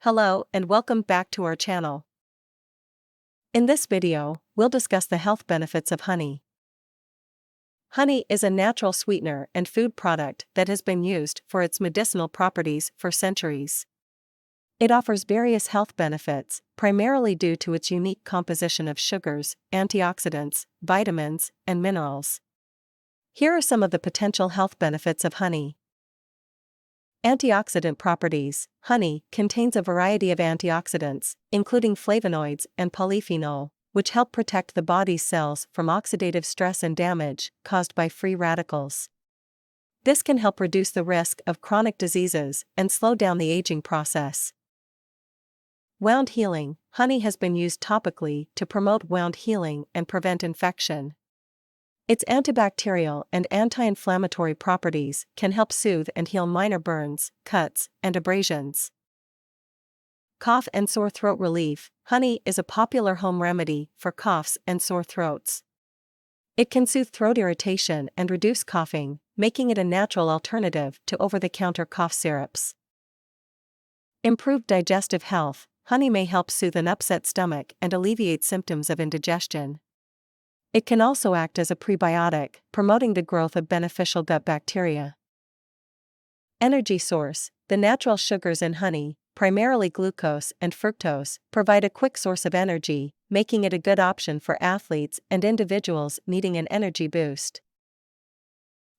Hello and welcome back to our channel. In this video, we'll discuss the health benefits of honey. Honey is a natural sweetener and food product that has been used for its medicinal properties for centuries. It offers various health benefits, primarily due to its unique composition of sugars, antioxidants, vitamins, and minerals. Here are some of the potential health benefits of honey. Antioxidant properties. Honey contains a variety of antioxidants, including flavonoids and polyphenol, which help protect the body's cells from oxidative stress and damage caused by free radicals. This can help reduce the risk of chronic diseases and slow down the aging process. Wound healing. Honey has been used topically to promote wound healing and prevent infection. Its antibacterial and anti-inflammatory properties can help soothe and heal minor burns, cuts, and abrasions. Cough and sore throat relief. Honey is a popular home remedy for coughs and sore throats. It can soothe throat irritation and reduce coughing, making it a natural alternative to over-the-counter cough syrups. Improved digestive health. Honey may help soothe an upset stomach and alleviate symptoms of indigestion. It can also act as a prebiotic, promoting the growth of beneficial gut bacteria. Energy source. The natural sugars in honey, primarily glucose and fructose, provide a quick source of energy, making it a good option for athletes and individuals needing an energy boost.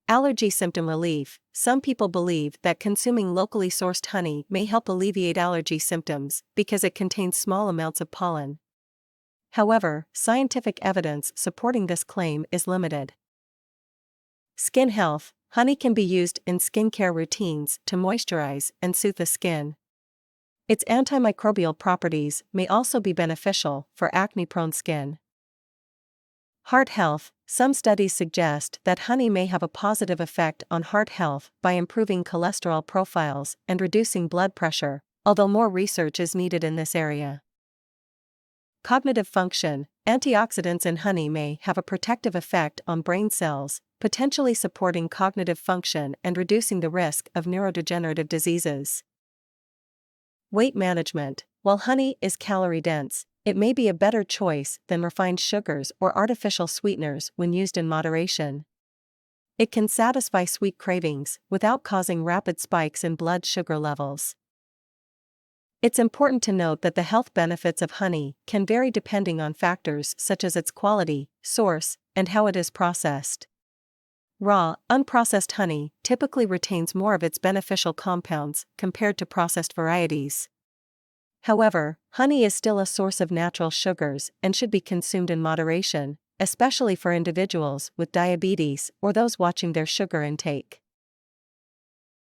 Allergy symptom relief. Some people believe that consuming locally sourced honey may help alleviate allergy symptoms because it contains small amounts of pollen. However, scientific evidence supporting this claim is limited. Skin health. Honey can be used in skincare routines to moisturize and soothe the skin. Its antimicrobial properties may also be beneficial for acne-prone skin. Heart health. Some studies suggest that honey may have a positive effect on heart health by improving cholesterol profiles and reducing blood pressure, although more research is needed in this area. Cognitive function. Antioxidants in honey may have a protective effect on brain cells, potentially supporting cognitive function and reducing the risk of neurodegenerative diseases. Weight management. While honey is calorie-dense, it may be a better choice than refined sugars or artificial sweeteners when used in moderation. It can satisfy sweet cravings without causing rapid spikes in blood sugar levels. It's important to note that the health benefits of honey can vary depending on factors such as its quality, source, and how it is processed. Raw, unprocessed honey typically retains more of its beneficial compounds compared to processed varieties. However, honey is still a source of natural sugars and should be consumed in moderation, especially for individuals with diabetes or those watching their sugar intake.